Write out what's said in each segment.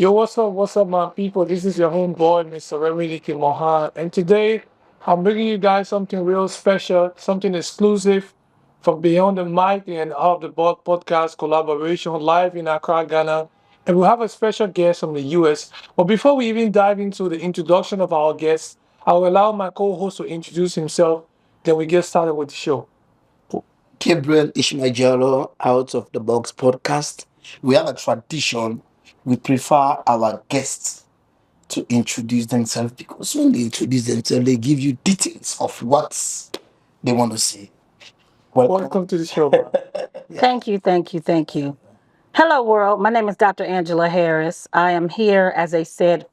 Yo, what's up, my people? This is your homeboy, Mr. Remy Mohan, and today I'm bringing you guys something real special, something exclusive from Beyond the Mic and Out of the Box podcast collaboration live in Accra, Ghana. And we have a special guest from the US. But before we even dive into the introduction of our guest, I will allow my co-host to introduce himself, then we get started with the show. Gabriel Ishmael Out of the Box podcast. We have a tradition. We prefer our guests to introduce themselves because when they introduce themselves, they give you details of what they want to see. Welcome. Welcome to the show, man. Thank you. Hello, world. My name is Dr. Angela Harris. I am here, as I said,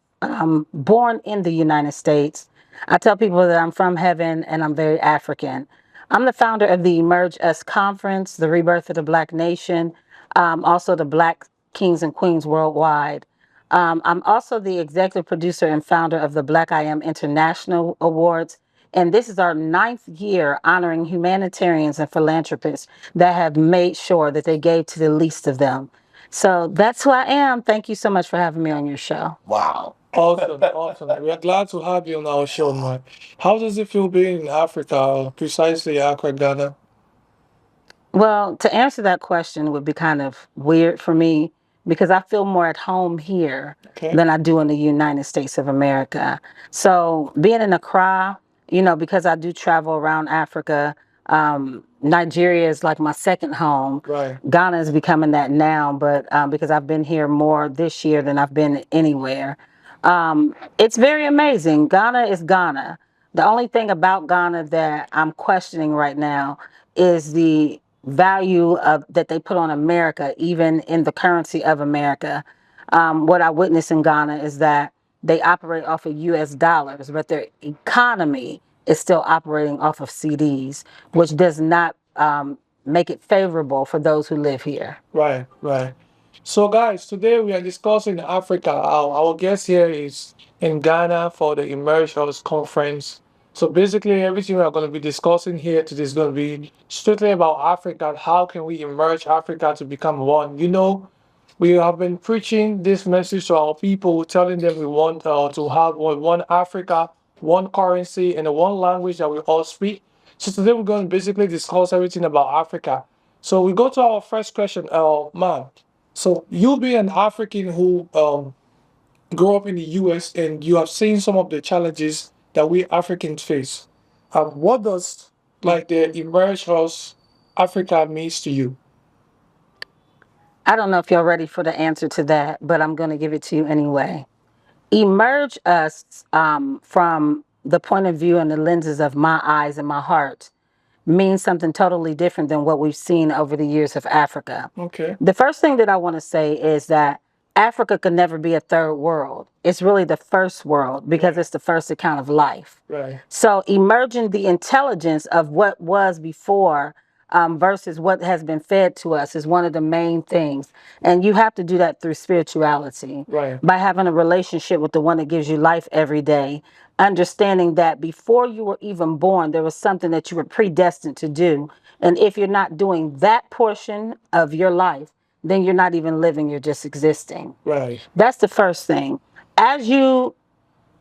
born in the United States. I tell people that I'm from heaven and I'm very African. I'm the founder of the Emerge Us Conference, the Rebirth of the Black Nation, also the Black Kings and Queens Worldwide. I'm also the executive producer and founder of the Black I Am International Awards. And this is our ninth year honoring humanitarians and philanthropists that have made sure that they gave to the least of them. So that's who I am. Thank you so much for having me on your show. Wow. Awesome. We are glad to have you on our show, man. How does it feel being in Africa, precisely Accra, Ghana? Well, to answer that question would be kind of weird for me because I feel more at home here Okay. than I do in the United States of America. So being in Accra, because I do travel around Africa, Nigeria is like my second home. Right. Ghana is becoming that now, but because I've been here more this year than I've been anywhere. It's very amazing. Ghana is Ghana. The only thing about Ghana that I'm questioning right now is the value of that they put on America, even in the currency of America. What I witness in Ghana is that they operate off of U.S. dollars, but their economy is still operating off of CDs, which does not make it favorable for those who live here. Right. So, guys, today we are discussing Africa. Our guest here is in Ghana for the Emerge Us conference. So, basically, everything we are going to be discussing here today is going to be strictly about Africa. How can we emerge Africa to become one? We have been preaching this message to our people, telling them we want to have one Africa, one currency, and one language that we all speak. So today we're going to basically discuss everything about Africa. So we go to our first question, man. So you being an African who grew up in the U.S. and you have seen some of the challenges that we Africans face. What does like the emerge us Africa means to you? I don't know if you're ready for the answer to that, but I'm going to give it to you anyway. Emerge us from the point of view and the lenses of my eyes and my heart means something totally different than what we've seen over the years of Africa. Okay. The first thing that I want to say is that Africa could never be a third world. It's really the first world because it's the first account of life. Right. So, emerging the intelligence of what was before versus what has been fed to us is one of the main things. And you have to do that through spirituality, Right. by having a relationship with the one that gives you life every day, understanding that before you were even born, there was something that you were predestined to do. And if you're not doing that portion of your life, then you're not even living, you're just existing. Right. That's the first thing. As you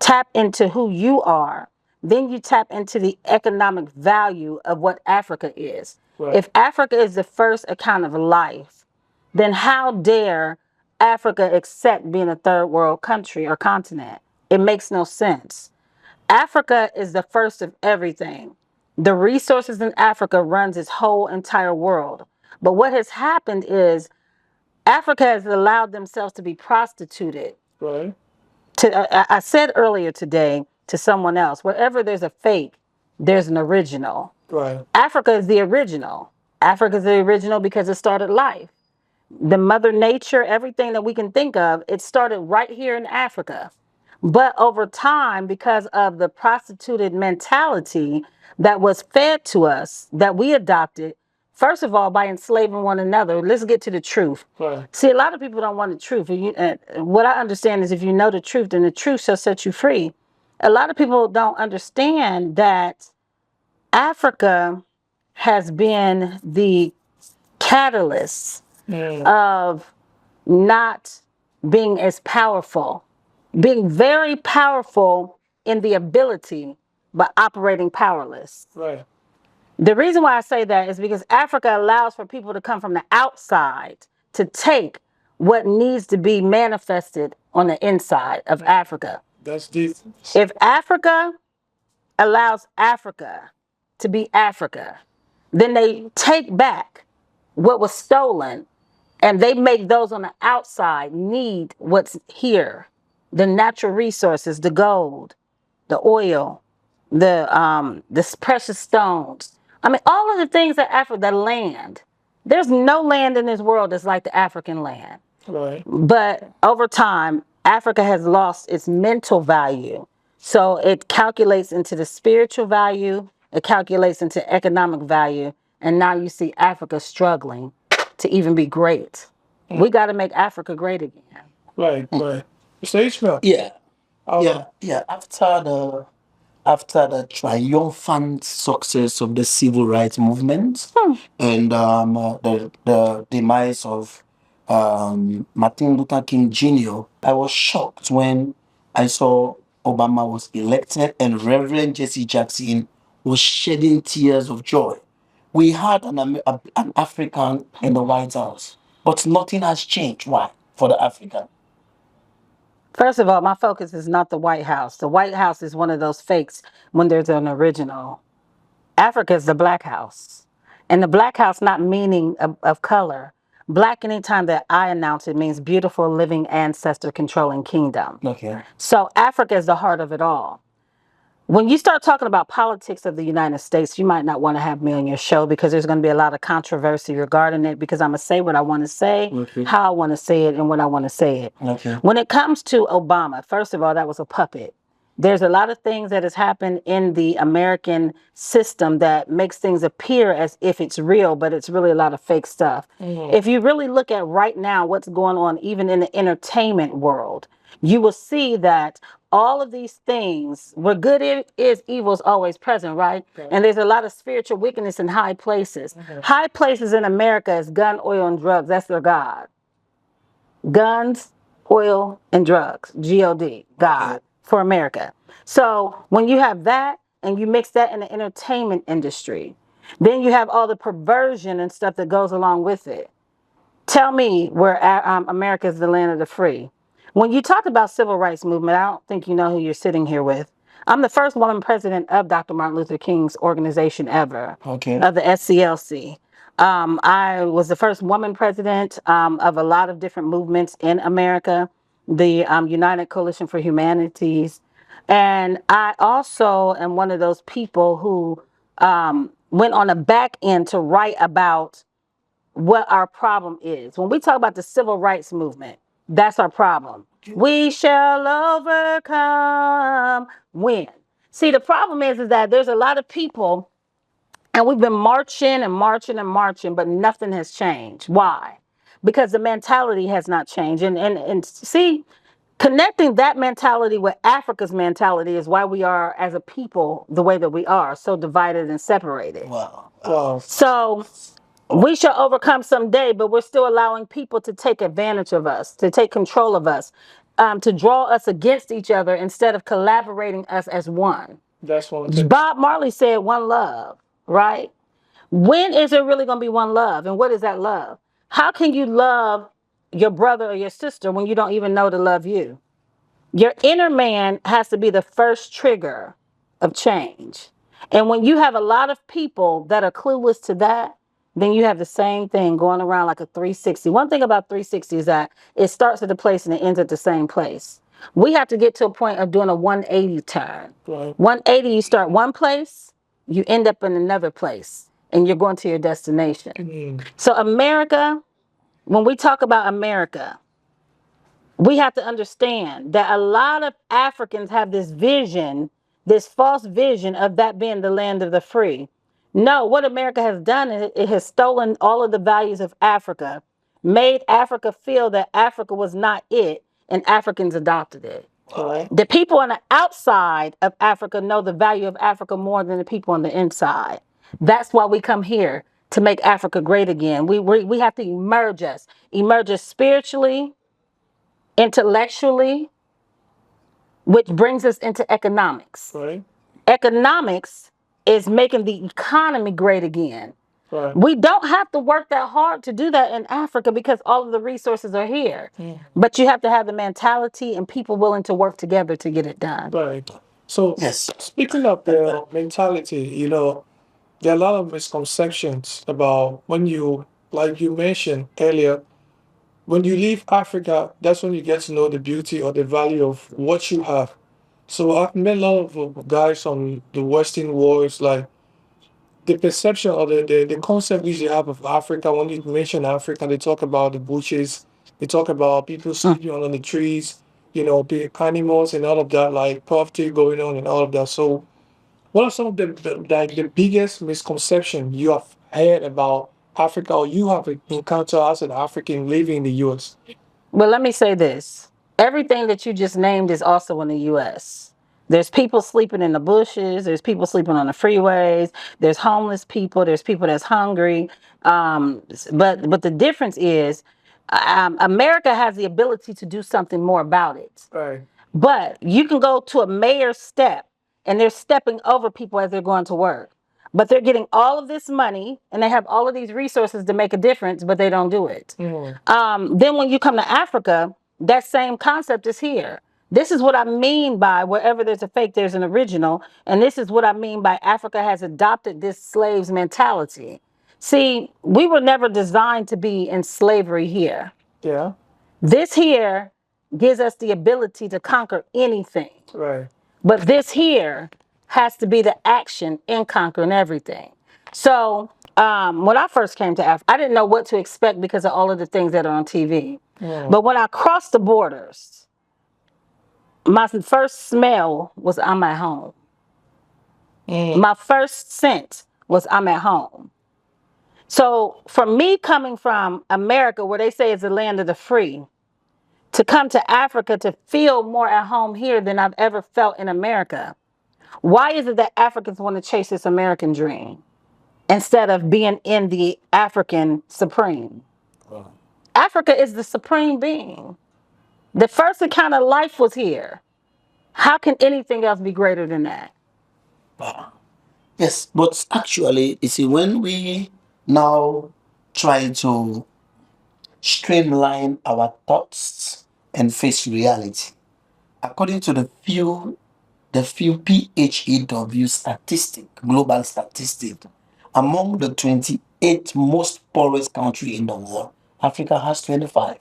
tap into who you are, then you tap into the economic value of what Africa is. Right. If Africa is the first account of life, then how dare Africa accept being a third world country or continent? It makes no sense. Africa is the first of everything. The resources in Africa runs its whole entire world. But what has happened is Africa has allowed themselves to be prostituted. Right. I said earlier today to someone else, wherever there's a fake, there's an original. Right. Africa is the original. Africa is the original because it started life. The mother nature, everything that we can think of, it started right here in Africa. But over time, because of the prostituted mentality that was fed to us, that we adopted, first of all, by enslaving one another, let's get to the truth. Right. See, a lot of people don't want the truth. What I understand is if you know the truth, then the truth shall set you free. A lot of people don't understand that Africa has been the catalyst Mm. of not being as powerful, being very powerful in the ability, but operating powerless. Right. The reason why I say that is because Africa allows for people to come from the outside to take what needs to be manifested on the inside of Africa. That's deep. If Africa allows Africa to be Africa, then they take back what was stolen and they make those on the outside need what's here, the natural resources, the gold, the oil, the precious stones. I mean, all of the things that Africa, the land. There's no land in this world that's like the African land. Right. But over time, Africa has lost its mental value. So it calculates into the spiritual value, it calculates into economic value, and now you see Africa struggling to even be great. We got to make Africa great again. Right. Right. Mr. Ishmael. Yeah, Um, yeah. After the triumphant success of the civil rights movement and the demise of Martin Luther King Jr., I was shocked when I saw Obama was elected and Reverend Jesse Jackson was shedding tears of joy. We had an African in the White House, but nothing has changed. Why? For the African. First of all, my focus is not the White House. The White House is one of those fakes when there's an original. Africa is the Black House. And the Black House, not meaning of color. Black, anytime that I announce it, means beautiful, living, ancestor controlling kingdom. Okay. So Africa is the heart of it all. When you start talking about politics of the United States, you might not want to have me on your show because there's going to be a lot of controversy regarding it because I'm going to say what I want to say, how I want to say it, and when I want to say it. Okay. When it comes to Obama, first of all, that was a puppet. There's a lot of things that has happened in the American system that makes things appear as if it's real, but it's really a lot of fake stuff. If you really look at right now what's going on, even in the entertainment world, you will see that all of these things, where good is, evil is always present, right? And there's a lot of spiritual wickedness in high places. High places in America is gun, oil, and drugs. That's their God. Guns, oil, and drugs. God, God, for America. So when you have that and you mix that in the entertainment industry, then you have all the perversion and stuff that goes along with it. Tell me where America is the land of the free. When you talk about civil rights movement, I don't think you know who you're sitting here with. I'm the first woman president of Dr. Martin Luther King's organization ever, Okay. of the SCLC. I was the first woman president of a lot of different movements in America, the United Coalition for Humanities. And I also am one of those people who went on the back end to write about what our problem is. When we talk about the civil rights movement, that's our problem. We shall overcome when. See, the problem is that there's a lot of people, and we've been marching and marching and marching, but nothing has changed. Why? Because the mentality has not changed. And see, connecting that mentality with Africa's mentality is why we are, as a people, the way that we are, so divided and separated. Wow. wow. So we shall overcome someday, but we're still allowing people to take advantage of us, to take control of us, to draw us against each other instead of collaborating us as one. That's one thing. Bob Marley said one love, right? When is there really going to be one love? And what is that love? How can you love your brother or your sister when you don't even know to love you? Your inner man has to be the first trigger of change. And when you have a lot of people that are clueless to that, then you have the same thing going around like a 360. One thing about 360 is that it starts at a place and it ends at the same place. We have to get to a point of doing a 180 turn. Right. 180, you start one place, you end up in another place, and you're going to your destination. So, America, when we talk about America, we have to understand that a lot of Africans have this vision, this false vision of that being the land of the free. No, what America has done is it has stolen all of the values of Africa, made Africa feel that Africa was not it, and Africans adopted it. Right. The people on the outside of Africa know the value of Africa more than the people on the inside. That's why we come here to make Africa great again. We have to emerge us spiritually, intellectually, which brings us into economics. Right. Economics is making the economy great again. Right. We don't have to work that hard to do that in Africa because all of the resources are here. But you have to have the mentality and people willing to work together to get it done. Right. So, Yes. speaking of the mentality, there are a lot of misconceptions about when you, like you mentioned earlier, when you leave Africa, that's when you get to know the beauty or the value of what you have. So I've met a lot of guys from the Western world. It's like the perception or the concept we usually have of Africa. When you mention Africa, they talk about the bushes, they talk about people sleeping on the trees, the animals and all of that, like poverty going on and all of that. So what are some of the biggest misconception you have heard about Africa or you have encountered as an African living in the US? Well, let me say this. Everything that you just named is also in the US. There's people sleeping in the bushes, there's people sleeping on the freeways, there's homeless people, there's people that's hungry. But the difference is America has the ability to do something more about it. Right. But you can go to a mayor's step and they're stepping over people as they're going to work. But they're getting all of this money and they have all of these resources to make a difference, but they don't do it. Then when you come to Africa, that same concept is here. This is what I mean by wherever there's a fake, there's an original. And this is what I mean by Africa has adopted this slaves mentality. See, we were never designed to be in slavery here. Yeah. This here gives us the ability to conquer anything. Right. But this here has to be the action in conquering everything. So when I first came to Africa, I didn't know what to expect because of all of the things that are on TV. But when I crossed the borders, my first smell was I'm at home. My first scent was I'm at home. So for me coming from America, where they say it's the land of the free, to come to Africa to feel more at home here than I've ever felt in America. Why is it that Africans want to chase this American dream instead of being in the African supreme? Africa is the supreme being. The first account of life was here. How can anything else be greater than that? Yes, but actually, you see, when we now try to streamline our thoughts and face reality, according to the few PHEW statistic, global statistic, among the 28 most poorest country in the world, Africa has 25.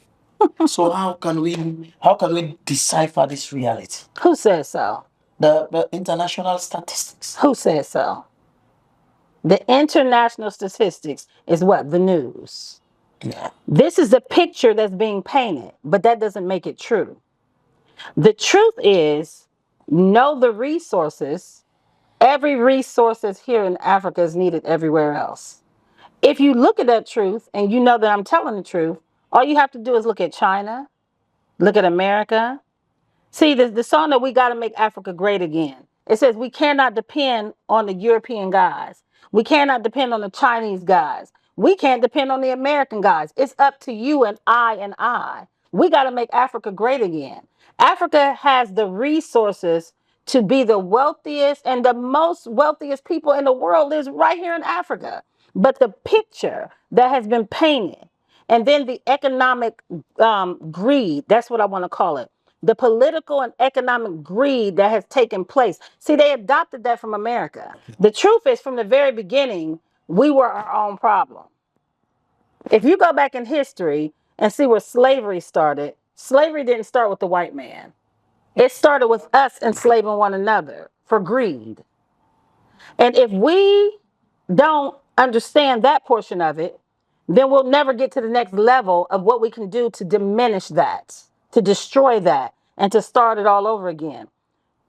So how can we decipher this reality? Who says so? The international statistics. Who says so? The international statistics is what? The news. Yeah. This is the picture that's being painted, but that doesn't make it true. The truth is, know the resources. Every resource that's here in Africa is needed everywhere else. If you look at that truth and you know that I'm telling the truth, all you have to do is look at China, look at America. See, the song that we got to make Africa great again. It says we cannot depend on the European guys. We cannot depend on the Chinese guys. We can't depend on the American guys. It's up to you and I and I. We got to make Africa great again. Africa has the resources to be the wealthiest and the most wealthiest people in the world is right here in Africa. But the picture that has been painted and then the economic greed, that's what I want to call it. The political and economic greed that has taken place. See, they adopted that from America. The truth is, from the very beginning, we were our own problem. If you go back in history and see where slavery didn't start with the white man. It started with us enslaving one another for greed. And if we don't understand that portion of it, then we'll never get to the next level of what we can do to diminish that, to destroy that, and to start it all over again.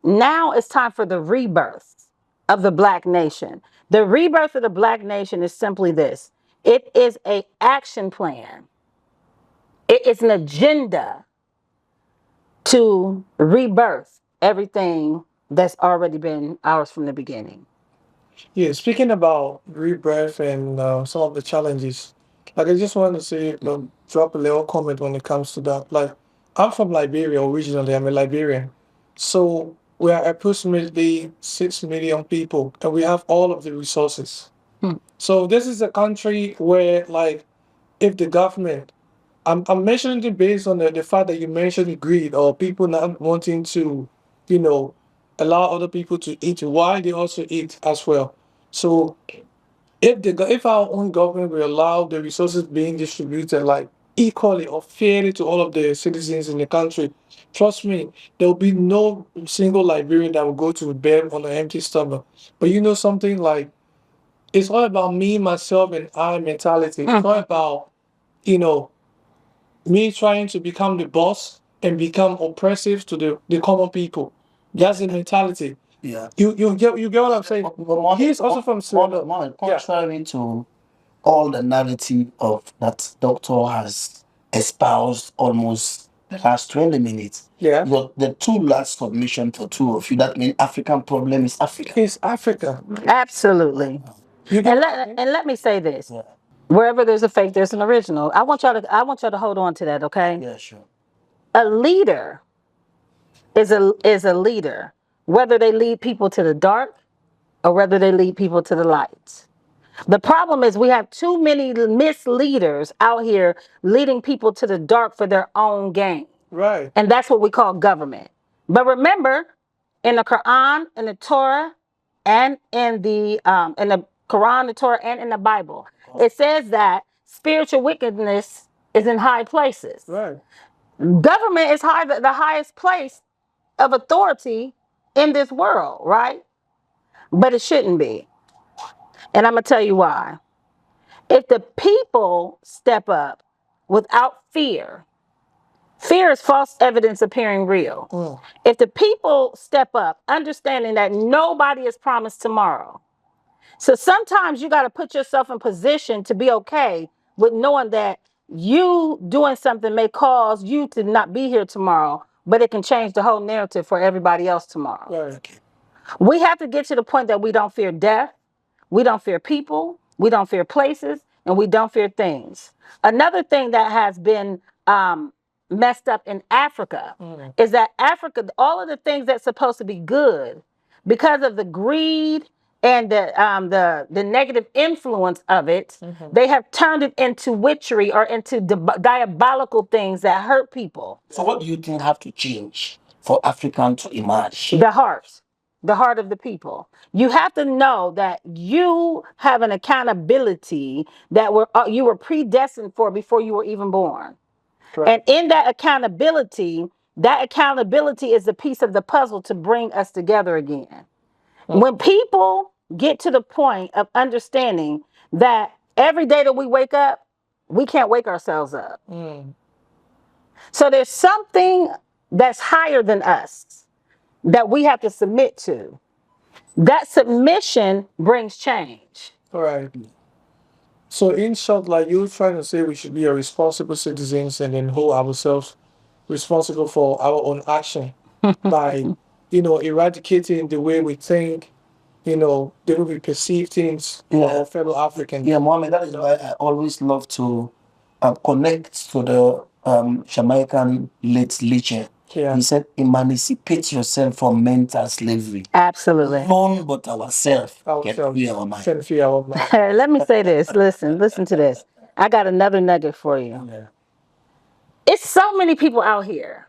Now it's time for the rebirth of the Black nation. The rebirth of the Black nation is simply this. It is an action plan. It is an agenda to rebirth everything that's already been ours from the beginning. Yeah, speaking about rebirth and some of the challenges, like I just want to say, drop a little comment when it comes to that. Like, I'm from Liberia originally. I'm a Liberian. So we are approximately 6 million people and we have all of the resources. So this is a country where, like, if the government, I'm mentioning it based on the fact that you mentioned greed or people not wanting to, you know, allow other people to eat while they also eat as well. So if our own government will allow the resources being distributed like equally or fairly to all of the citizens in the country, trust me, there will be no single Liberian that will go to bed on an empty stomach. But you know something, like, it's all about me, myself, and I mentality. It's not about, you know, me trying to become the boss and become oppressive to the common people. That's the mentality. Yeah. You get what I'm saying? He's also from Sierra. Yeah. Contrary to all the narrative of that doctor has espoused almost the last 20 minutes. Yeah. The two last submission for two of you, that means African problem is Africa. It's Africa. Absolutely. You And get what I mean? let me say this. Yeah. Wherever there's a fake, there's an original. I want y'all to hold on to that, okay? Yeah, sure. A leader is a leader, whether they lead people to the dark or whether they lead people to the light. The problem is we have too many misleaders out here leading people to the dark for their own gain. Right. And that's what we call government. But remember, in the Quran, in the Torah, and in the Quran, the Torah, and in the Bible, it says that spiritual wickedness is in high places. Right. Government is the highest place of authority in this world, right? But it shouldn't be. And I'm going to tell you why. If the people step up without fear, fear is false evidence appearing real. If the people step up, understanding that nobody is promised tomorrow. So sometimes you got to put yourself in position to be okay with knowing that you doing something may cause you to not be here tomorrow, but it can change the whole narrative for everybody else tomorrow. Right. Okay. We have to get to the point that we don't fear death, we don't fear people, we don't fear places, and we don't fear things. Another thing that has been messed up in Africa is that Africa, all of the things that's supposed to be good, because of the greed and the negative influence of it, they have turned it into witchery or into diabolical things that hurt people. So what do you think have to change for African to emerge? The heart of the people. You have to know that you have an accountability that you were predestined for before you were even born. Right. And in that accountability is the piece of the puzzle to bring us together again. When people get to the point of understanding that every day that we wake up, we can't wake ourselves up. So there's something that's higher than us that we have to submit to. That submission brings change. Right. So in short, like, you're trying to say we should be a responsible citizens and then hold ourselves responsible for our own action by, eradicating the way we think, the way we perceive things for our fellow Africans. Yeah, Mohammed, that is why I always love to connect to the Jamaican late Liche. Yeah. He said, emancipate yourself from mental slavery. Absolutely. None but ourselves can Ourselves. free our mind. Can free our mind. Let me say this. Listen to this. I got another nugget for you. Yeah. It's so many people out here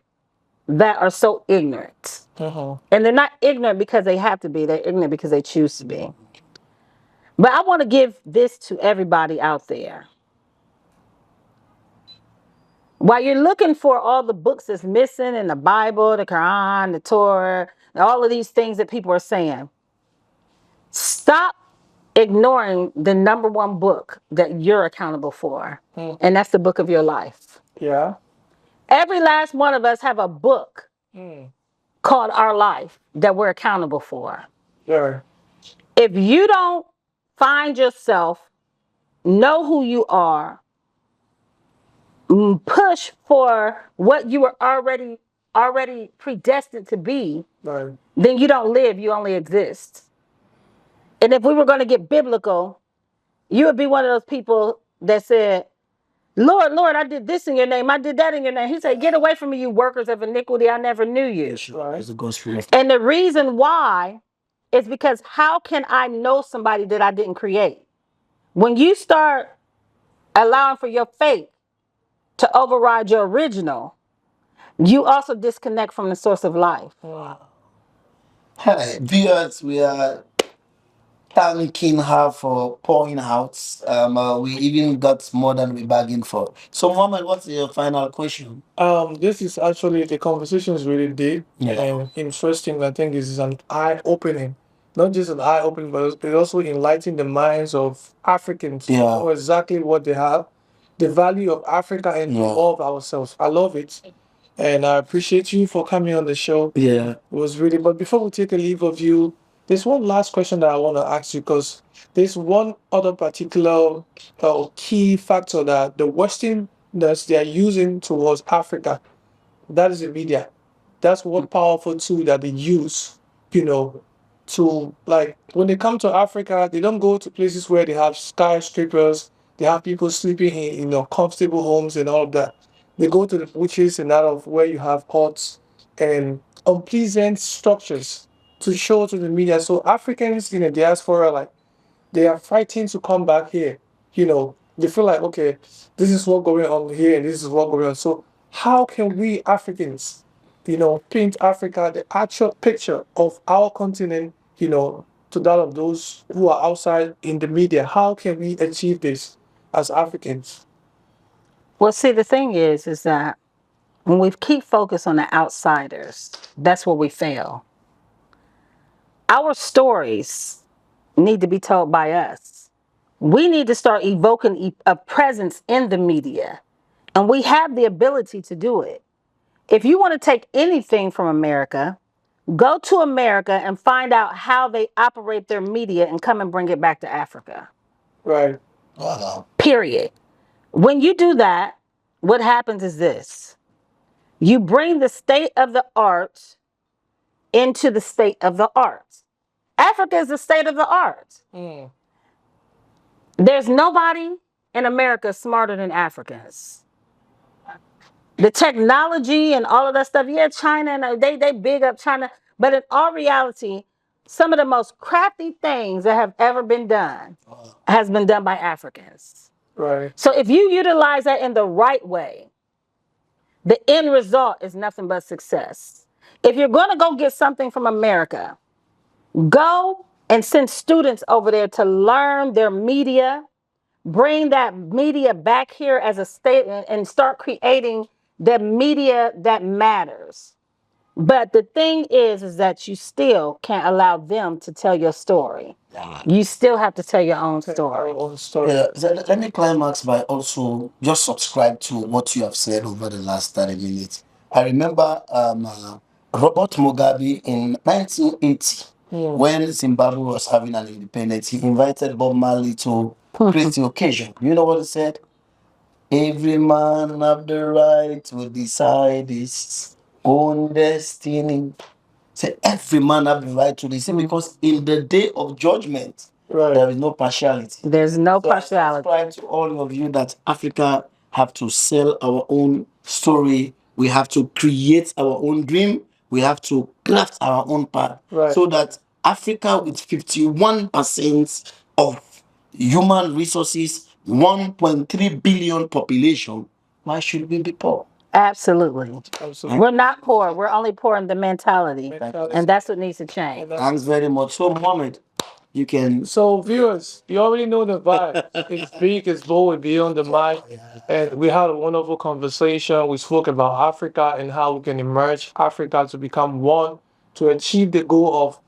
that are so ignorant. And they're not ignorant because they have to be. They're ignorant because they choose to be. But I want to give this to everybody out there. While you're looking for all the books that's missing in the Bible, the Quran, the Torah, all of these things that people are saying, stop ignoring the number one book that you're accountable for. And that's the book of your life. Yeah. Every last one of us have a book called our life that we're accountable for. Yeah. If you don't find yourself, know who you are, push for what you were already predestined to be, Right. then you don't live, you only exist. And if we were going to get biblical, you would be one of those people that said, Lord, Lord, I did this in your name. I did that in your name. He said, get away from me, you workers of iniquity. I never knew you. Right. It's the gospel of And the reason why is because how can I know somebody that I didn't create? When you start allowing for your faith to override your original, you also disconnect from the source of life. Wow. Hi, viewers. We are thanking her for pouring out. We even got more than we bargained for. So, Mohammed, what's your final question? This is actually the conversation is really deep Yeah. and interesting. I think this is an eye opening, not just an eye opening, but it also enlightening the minds of Africans to Yeah. know exactly what they have, the value of Africa, and to Yeah. love ourselves. I love it, and I appreciate you for coming on the show. Yeah. It was really. But before we take a leave of you, there's one last question that I want to ask you because there's one other particular key factor that the Westerners they are using towards Africa. That is the media. That's one powerful tool that they use, you know, to like when they come to Africa, they don't go to places where they have skyscrapers, they have people sleeping in, comfortable homes and all of that. They go to the bushes and out of where you have huts and unpleasant structures to show to the media. So Africans in the diaspora, like they are fighting to come back here. They feel like, okay, this is what going on here and this is what going on. So how can we Africans, paint Africa the actual picture of our continent, to that of those who are outside in the media? How can we achieve this as Africans? Well, see, the thing is that when we keep focus on the outsiders, that's where we fail. Our stories need to be told by us. We need to start evoking a presence in the media, and we have the ability to do it. If you want to take anything from America, go to America and find out how they operate their media and come and bring it back to Africa. Right. Wow. Period. When you do that, what happens is this: you bring the state of the art into the state of the art. Africa is the state of the art. Mm. There's nobody in America smarter than Africans. The technology and all of that stuff, yeah, China, and they big up China, but in all reality, some of the most crafty things that have ever been done has been done by Africans. Right. So if you utilize that in the right way, the end result is nothing but success. If you're going to go get something from America, go and send students over there to learn their media, bring that media back here as a state and start creating the media that matters. But the thing is that you still can't allow them to tell your story. You still have to tell your own Our story. own story. Yeah, so let me climax by also just subscribe to what you have said over the last 30 minutes. I remember Robert Mugabe in 1980, Mm. when Zimbabwe was having an independence, he invited Bob Marley to grace the occasion. You know what he said? Every man have the right to decide his own destiny. Say every man have the right to decide because in the day of judgment, Right. there is no partiality. There's no So I partiality. subscribe to all of you that Africa have to sell our own story. We have to create our own dream. We have to craft our own path. Right. So that Africa with 51% of human resources, 1.3 billion population, why should we be poor? Absolutely. Absolutely. We're not poor. We're only poor in the mentality. Mentality. And that's what needs to change. Thanks very much. So, Mohammed, you can. So, viewers, you already know the vibe. It's big, it's bold, beyond the mic. And we had a wonderful conversation. We spoke about Africa and how we can emerge Africa to become one, to achieve the goal of,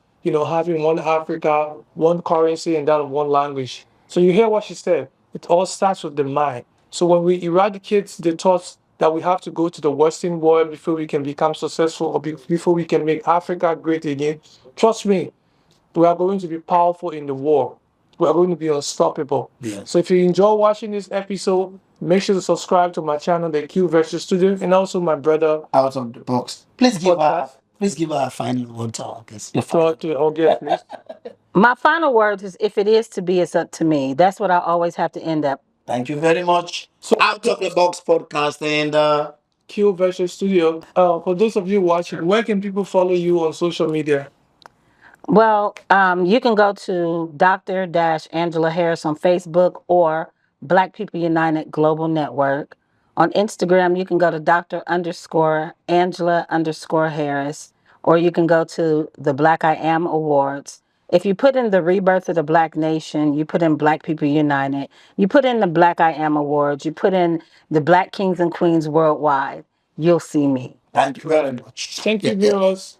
having one Africa, one currency, and that of one language. So, you hear what she said. It all starts with the mind. So, when we eradicate the thoughts that we have to go to the Western world before we can become successful or before we can make Africa great again, trust me, we are going to be powerful in the war. We are going to be unstoppable. Yes. So if you enjoy watching this episode, make sure to subscribe to my channel, the Q Versus Studio, and also my brother. Out of the box. Please give her, Podcast. please give her a final word to our guest. Your So, final. yes, please. My final words is if it is to be, it's up to me. That's what I always have to end up Thank you very much. So Out of the box podcast and Q versus Studio. For those of you watching, where can people follow you on social media? Well, you can go to Dr. Angela Harris on Facebook or Black People United Global Network. On Instagram, you can go to Dr. underscore Angela underscore Harris, or you can go to the Black I Am Awards. If you put in the rebirth of the Black Nation, you put in Black People United, you put in the Black I Am Awards, you put in the Black Kings and Queens Worldwide, you'll see me. thank you very much. Thank you, viewers.